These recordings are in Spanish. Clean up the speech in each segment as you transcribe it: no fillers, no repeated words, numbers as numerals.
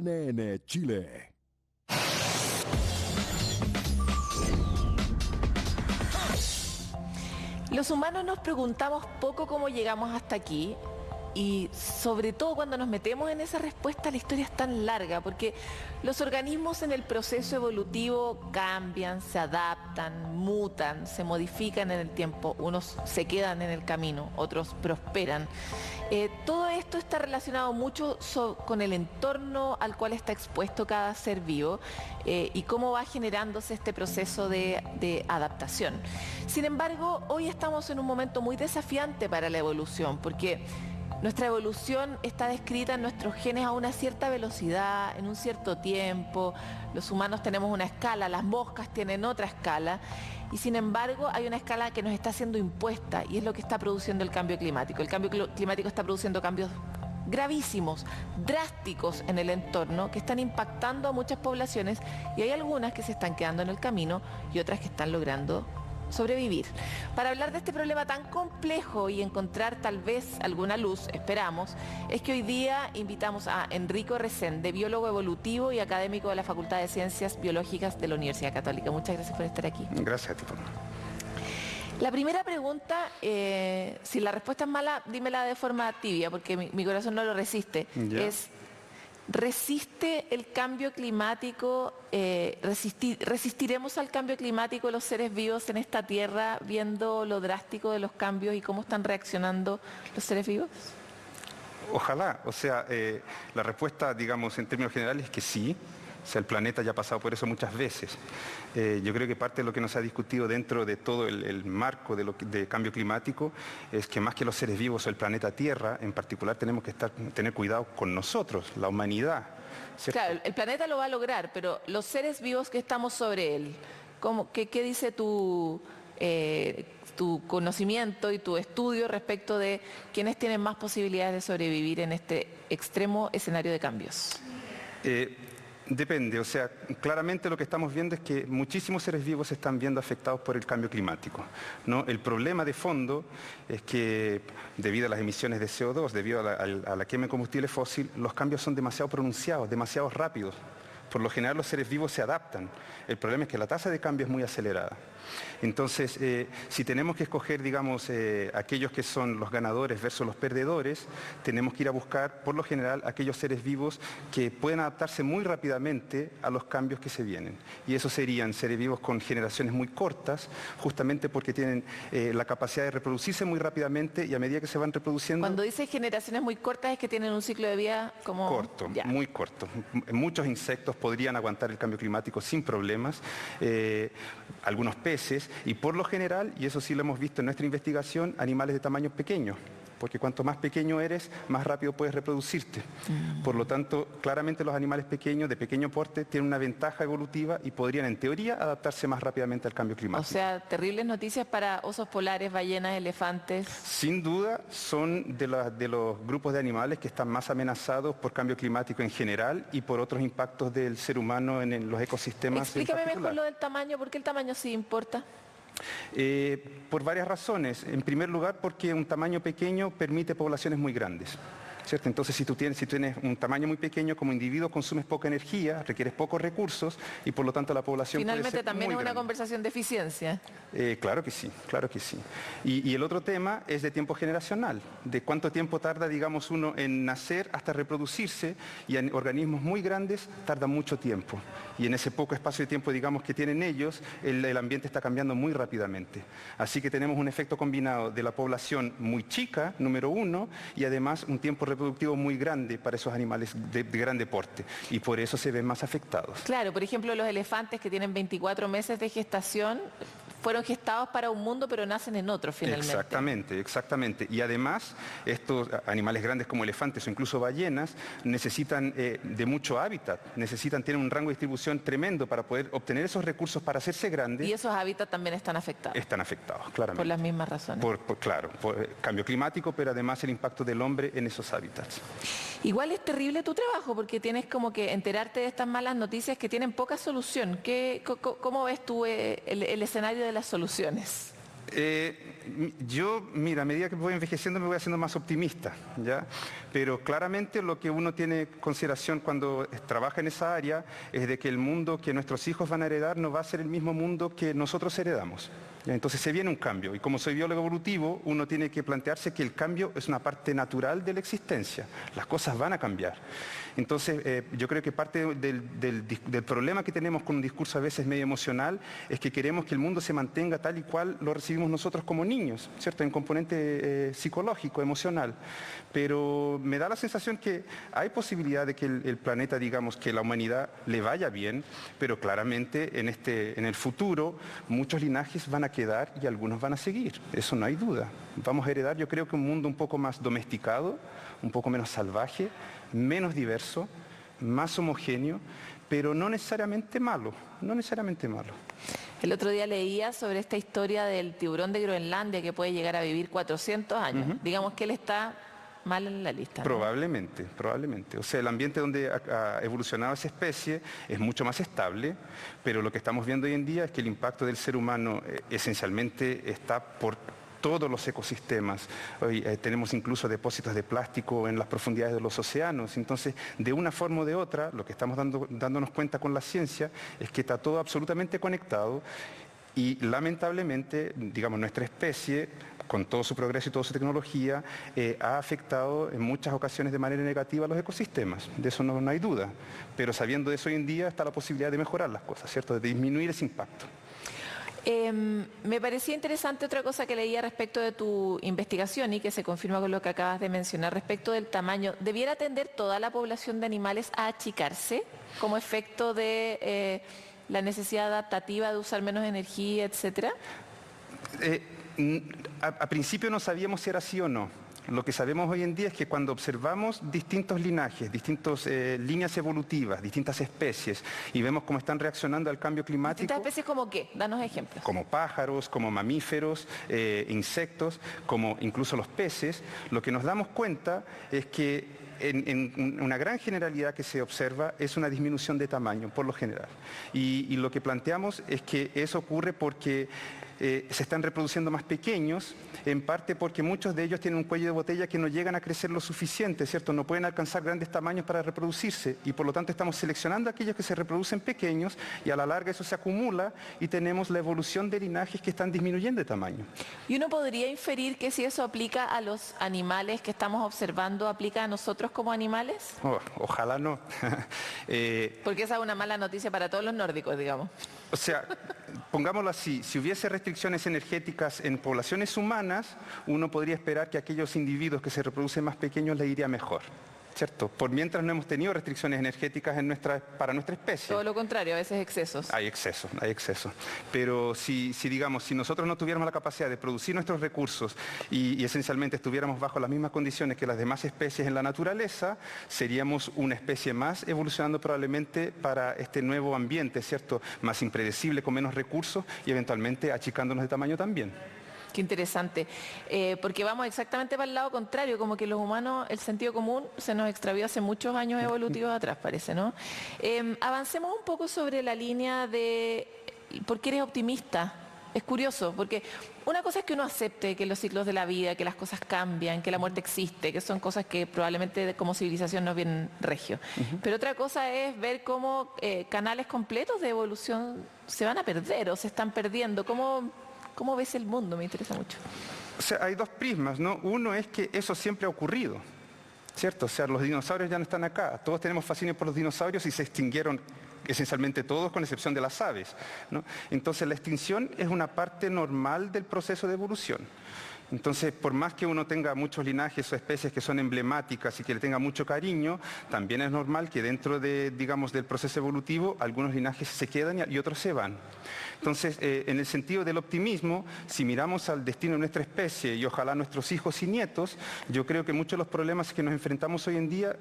CNN Chile. Los humanos nos preguntamos poco cómo llegamos hasta aquí y sobre todo cuando nos metemos en esa respuesta la historia es tan larga porque los organismos en el proceso evolutivo cambian, se adaptan, mutan, se modifican en el tiempo, unos se quedan en el camino, otros prosperan. Todo esto está relacionado mucho con el entorno al cual está expuesto cada ser vivo y cómo va generándose este proceso de adaptación. Sin embargo, hoy estamos en un momento muy desafiante para la evolución porque nuestra evolución está descrita en nuestros genes a una cierta velocidad, en un cierto tiempo. Los humanos tenemos una escala, las moscas tienen otra escala. Y sin embargo hay una escala que nos está siendo impuesta y es lo que está produciendo el cambio climático. El cambio climático está produciendo cambios gravísimos, drásticos en el entorno que están impactando a muchas poblaciones y hay algunas que se están quedando en el camino y otras que están logrando sobrevivir. Para hablar de este problema tan complejo y encontrar tal vez alguna luz, esperamos, es que hoy día invitamos a Enrico Resende, biólogo evolutivo y académico de la Facultad de Ciencias Biológicas de la Universidad Católica. Muchas gracias por estar aquí. Gracias a ti, Pablo. La primera pregunta, si la respuesta es mala, dímela de forma tibia, porque mi corazón no lo resiste. Ya. ¿Resiste el cambio climático? ¿Resistiremos al cambio climático los seres vivos en esta tierra viendo lo drástico de los cambios y cómo están reaccionando los seres vivos? Ojalá, la respuesta, digamos, en términos generales es que sí. O sea, el planeta ya ha pasado por eso muchas veces. Yo creo que parte de lo que nos ha discutido dentro de todo el marco de cambio climático es que más que los seres vivos o el planeta Tierra, en particular tenemos que tener cuidado con nosotros, la humanidad, ¿cierto? Claro, el planeta lo va a lograr, pero los seres vivos que estamos sobre él, ¿qué dice tu conocimiento y tu estudio respecto de quiénes tienen más posibilidades de sobrevivir en este extremo escenario de cambios? Depende, o sea, claramente lo que estamos viendo es que muchísimos seres vivos se están viendo afectados por el cambio climático, ¿no? El problema de fondo es que debido a las emisiones de CO2, debido a la quema de combustible fósil, los cambios son demasiado pronunciados, demasiado rápidos. Por lo general los seres vivos se adaptan. El problema es que la tasa de cambio es muy acelerada. Entonces, si tenemos que escoger, digamos, aquellos que son los ganadores versus los perdedores, tenemos que ir a buscar, por lo general, aquellos seres vivos que pueden adaptarse muy rápidamente a los cambios que se vienen. Y esos serían seres vivos con generaciones muy cortas, justamente porque tienen la capacidad de reproducirse muy rápidamente y a medida que se van reproduciendo... Cuando dices generaciones muy cortas es que tienen un ciclo de vida como... Corto, Ya. muy corto. Muchos insectos podrían aguantar el cambio climático sin problemas, algunos peces y por lo general, y eso sí lo hemos visto en nuestra investigación, animales de tamaño pequeño, porque cuanto más pequeño eres, más rápido puedes reproducirte. Por lo tanto, claramente los animales pequeños, de pequeño porte, tienen una ventaja evolutiva y podrían, en teoría, adaptarse más rápidamente al cambio climático. O sea, terribles noticias para osos polares, ballenas, elefantes. Sin duda, son de los grupos de animales que están más amenazados por cambio climático en general y por otros impactos del ser humano en los ecosistemas. Explícame mejor lo del tamaño, ¿por qué el tamaño sí importa? Por varias razones. En primer lugar, porque un tamaño pequeño permite poblaciones muy grandes, ¿cierto? Entonces, si tú tienes un tamaño muy pequeño, como individuo consumes poca energía, requieres pocos recursos y por lo tanto la población puede Finalmente ser también muy es una grande. conversación de eficiencia. Claro que sí, claro que sí. Y el otro tema es de tiempo generacional, de cuánto tiempo tarda, digamos, uno en nacer hasta reproducirse, y en organismos muy grandes tarda mucho tiempo. Y en ese poco espacio de tiempo, digamos, que tienen ellos, el ambiente está cambiando muy rápidamente. Así que tenemos un efecto combinado de la población muy chica, número uno, y además un tiempo reproductivo muy grande para esos animales de grande porte. Y por eso se ven más afectados. Claro, por ejemplo, los elefantes que tienen 24 meses de gestación fueron gestados para un mundo, pero nacen en otro finalmente. Exactamente, exactamente. Y además, estos animales grandes como elefantes o incluso ballenas necesitan de mucho hábitat, tienen un rango de distribución tremendo para poder obtener esos recursos para hacerse grandes. Y esos hábitats también están afectados. Están afectados, claramente. Por las mismas razones. Claro, por cambio climático, pero además el impacto del hombre en esos hábitats. Igual es terrible tu trabajo porque tienes como que enterarte de estas malas noticias que tienen poca solución. ¿Cómo ves tú el escenario de las soluciones? Mira, a medida que voy envejeciendo me voy haciendo más optimista, ¿ya? Pero claramente lo que uno tiene en consideración cuando trabaja en esa área es de que el mundo que nuestros hijos van a heredar no va a ser el mismo mundo que nosotros heredamos. ¿Ya? Entonces se viene un cambio y como soy biólogo evolutivo, uno tiene que plantearse que el cambio es una parte natural de la existencia. Las cosas van a cambiar. Entonces yo creo que parte del problema que tenemos con un discurso a veces medio emocional es que queremos que el mundo se mantenga tal y cual lo recibimos nosotros como niños, ¿cierto? En componente psicológico, emocional. Pero me da la sensación que hay posibilidad de que el planeta, digamos, que la humanidad le vaya bien, pero claramente en el futuro muchos linajes van a quedar y algunos van a seguir. Eso no hay duda. Vamos a heredar, yo creo que un mundo un poco más domesticado, un poco menos salvaje, menos diverso, más homogéneo, pero no necesariamente malo, no necesariamente malo. El otro día leía sobre esta historia del tiburón de Groenlandia que puede llegar a vivir 400 años. Digamos que él está mal en la lista, ¿no? Probablemente, probablemente. O sea, el ambiente donde ha evolucionado esa especie es mucho más estable, pero lo que estamos viendo hoy en día es que el impacto del ser humano esencialmente está por todos los ecosistemas. Hoy tenemos incluso depósitos de plástico en las profundidades de los océanos. Entonces, de una forma o de otra, lo que estamos dándonos cuenta con la ciencia es que está todo absolutamente conectado y lamentablemente, digamos, nuestra especie, con todo su progreso y toda su tecnología, ha afectado en muchas ocasiones de manera negativa a los ecosistemas. De eso no hay duda. Pero sabiendo de eso hoy en día está la posibilidad de mejorar las cosas, ¿cierto? De disminuir ese impacto. Me parecía interesante otra cosa que leía respecto de tu investigación y que se confirma con lo que acabas de mencionar respecto del tamaño. ¿Debiera tender toda la población de animales a achicarse como efecto de la necesidad adaptativa de usar menos energía, etcétera? A principio no sabíamos si era así o no. Lo que sabemos hoy en día es que cuando observamos distintos linajes, distintas líneas evolutivas, distintas especies, y vemos cómo están reaccionando al cambio climático... ¿Distintas especies como qué? Danos ejemplos. Como pájaros, como mamíferos, insectos, como incluso los peces, lo que nos damos cuenta es que en una gran generalidad que se observa es una disminución de tamaño, por lo general. Y lo que planteamos es que eso ocurre porque se están reproduciendo más pequeños, en parte porque muchos de ellos tienen un cuello de botella que no llegan a crecer lo suficiente, ¿cierto? No pueden alcanzar grandes tamaños para reproducirse y por lo tanto estamos seleccionando aquellos que se reproducen pequeños y a la larga eso se acumula y tenemos la evolución de linajes que están disminuyendo de tamaño. ¿Y uno podría inferir que si eso aplica a los animales que estamos observando, aplica a nosotros como animales? Ojalá no. Porque esa es una mala noticia para todos los nórdicos, digamos. O sea, pongámoslo así, si hubiese restricciones energéticas en poblaciones humanas, uno podría esperar que a aquellos individuos que se reproducen más pequeños les iría mejor, ¿cierto? Por mientras no hemos tenido restricciones energéticas para nuestra especie. Todo lo contrario, a veces excesos. Hay excesos. Pero si nosotros no tuviéramos la capacidad de producir nuestros recursos y esencialmente estuviéramos bajo las mismas condiciones que las demás especies en la naturaleza, seríamos una especie más evolucionando probablemente para este nuevo ambiente, ¿cierto? Más impredecible, con menos recursos y eventualmente achicándonos de tamaño también. Qué interesante, porque vamos exactamente para el lado contrario, como que los humanos, el sentido común se nos extravió hace muchos años evolutivos atrás, parece, ¿no? Avancemos un poco sobre la línea de por qué eres optimista. Es curioso, porque una cosa es que uno acepte que los ciclos de la vida, que las cosas cambian, que la muerte existe, que son cosas que probablemente como civilización nos vienen regio. Pero otra cosa es ver cómo canales completos de evolución se van a perder o se están perdiendo. ¿Cómo ves el mundo? Me interesa mucho. O sea, hay dos prismas, ¿no? Uno es que eso siempre ha ocurrido, ¿cierto? O sea, los dinosaurios ya no están acá. Todos tenemos fascinio por los dinosaurios y se extinguieron esencialmente todos, con excepción de las aves, ¿no? Entonces, la extinción es una parte normal del proceso de evolución. Entonces, por más que uno tenga muchos linajes o especies que son emblemáticas y que le tenga mucho cariño, también es normal que dentro de, digamos, del proceso evolutivo, algunos linajes se quedan y otros se van. Entonces, en el sentido del optimismo, si miramos al destino de nuestra especie y ojalá nuestros hijos y nietos, yo creo que muchos de los problemas que nos enfrentamos hoy en día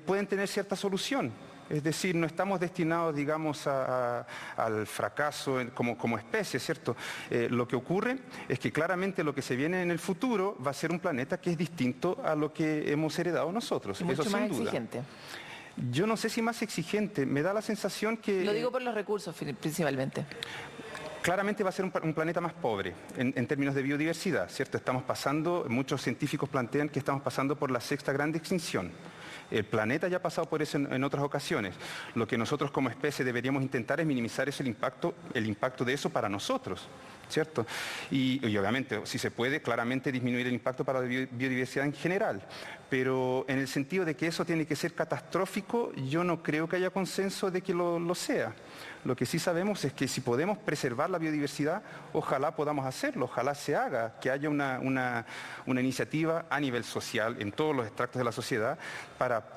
pueden tener cierta solución. Es decir, no estamos destinados, digamos, al fracaso como especie, ¿cierto? Lo que ocurre es que claramente lo que se viene en el futuro va a ser un planeta que es distinto a lo que hemos heredado nosotros. Mucho eso más sin duda. exigente. Yo no sé si más exigente, me da la sensación que... Lo digo por los recursos principalmente. claramente va a ser un planeta más pobre en términos de biodiversidad, ¿cierto? Estamos pasando, muchos científicos plantean que estamos pasando por la sexta gran extinción. El planeta ya ha pasado por eso en otras ocasiones. Lo que nosotros como especie deberíamos intentar es minimizar el impacto de eso para nosotros, ¿cierto? Y obviamente, si se puede, claramente disminuir el impacto para la biodiversidad en general. Pero en el sentido de que eso tiene que ser catastrófico, yo no creo que haya consenso de que lo sea. Lo que sí sabemos es que si podemos preservar la biodiversidad, ojalá podamos hacerlo, ojalá se haga, que haya una iniciativa a nivel social, en todos los extractos de la sociedad,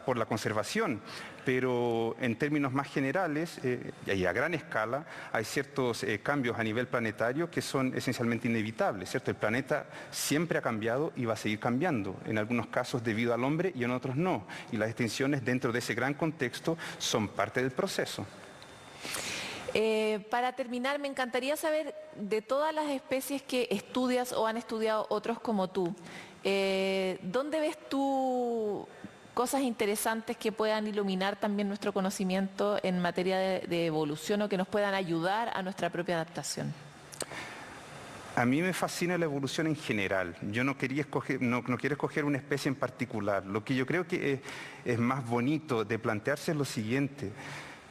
por la conservación. Pero en términos más generales y a gran escala hay ciertos cambios a nivel planetario que son esencialmente inevitables, ¿cierto? El planeta siempre ha cambiado y va a seguir cambiando, en algunos casos debido al hombre y en otros no. Y las extinciones dentro de ese gran contexto son parte del proceso. Para terminar, me encantaría saber de todas las especies que estudias o han estudiado otros como tú, ¿dónde ves tú cosas interesantes que puedan iluminar también nuestro conocimiento en materia de evolución o que nos puedan ayudar a nuestra propia adaptación? A mí me fascina la evolución en general. Yo no quiero escoger una especie en particular. Lo que yo creo que es más bonito de plantearse es lo siguiente,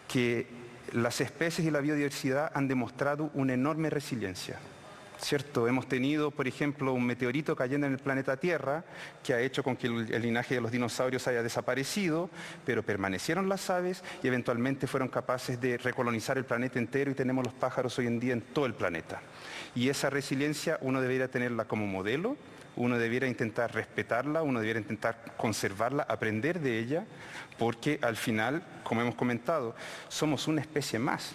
que las especies y la biodiversidad han demostrado una enorme resiliencia, ¿cierto? Hemos tenido, por ejemplo, un meteorito cayendo en el planeta Tierra que ha hecho con que el linaje de los dinosaurios haya desaparecido, pero permanecieron las aves y eventualmente fueron capaces de recolonizar el planeta entero y tenemos los pájaros hoy en día en todo el planeta. Y esa resiliencia uno debería tenerla como modelo, uno debiera intentar respetarla, uno debiera intentar conservarla, aprender de ella, porque al final, como hemos comentado, somos una especie más.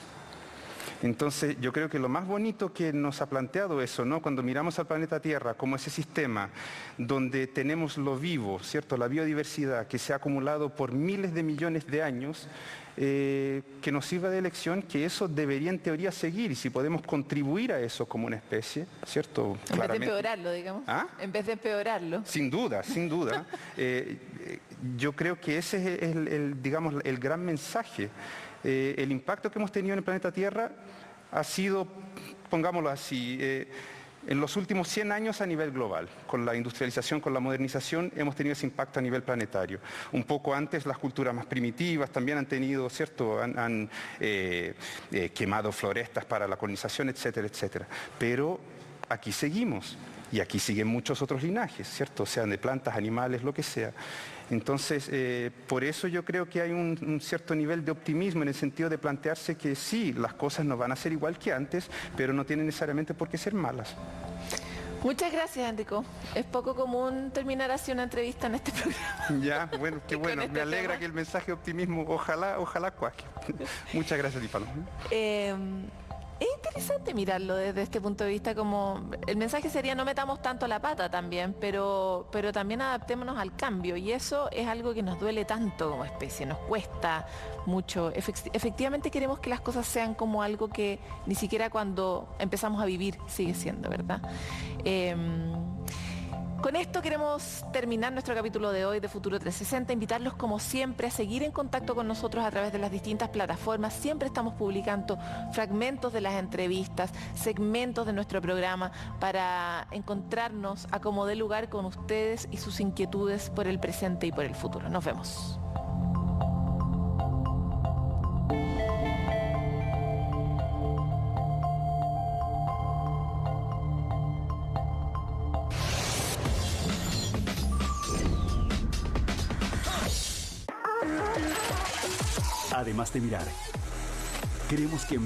Entonces, yo creo que lo más bonito que nos ha planteado eso, ¿no? Cuando miramos al planeta Tierra como ese sistema donde tenemos lo vivo, ¿cierto? La biodiversidad que se ha acumulado por miles de millones de años, que nos sirva de lección que eso debería en teoría seguir y si podemos contribuir a eso como una especie, ¿cierto? En vez de empeorarlo, digamos. ¿Ah? En vez de empeorarlo. Sin duda, sin duda. Yo creo que ese es digamos, el gran mensaje. El impacto que hemos tenido en el planeta Tierra ha sido, pongámoslo así, en los últimos 100 años a nivel global. Con la industrialización, con la modernización, hemos tenido ese impacto a nivel planetario. Un poco antes las culturas más primitivas también han tenido, ¿cierto? Han quemado florestas para la colonización, etcétera, etcétera. Pero aquí seguimos. Y aquí siguen muchos otros linajes, ¿cierto? Sean de plantas, animales, lo que sea. Entonces, por eso yo creo que hay un cierto nivel de optimismo en el sentido de plantearse que sí, las cosas no van a ser igual que antes, pero no tienen necesariamente por qué ser malas. Muchas gracias, Enrico. Es poco común terminar así una entrevista en este programa. Ya, bueno, qué bueno. Me alegra que el mensaje de optimismo, ojalá cuaje. Muchas gracias, Tífano. Es interesante mirarlo desde este punto de vista, como el mensaje sería no metamos tanto la pata también, pero también adaptémonos al cambio y eso es algo que nos duele tanto como especie, nos cuesta mucho. Efectivamente queremos que las cosas sean como algo que ni siquiera cuando empezamos a vivir sigue siendo, ¿verdad? Con esto queremos terminar nuestro capítulo de hoy de Futuro 360, invitarlos como siempre a seguir en contacto con nosotros a través de las distintas plataformas. Siempre estamos publicando fragmentos de las entrevistas, segmentos de nuestro programa para encontrarnos a como dé lugar con ustedes y sus inquietudes por el presente y por el futuro. Nos vemos. Además de mirar, queremos que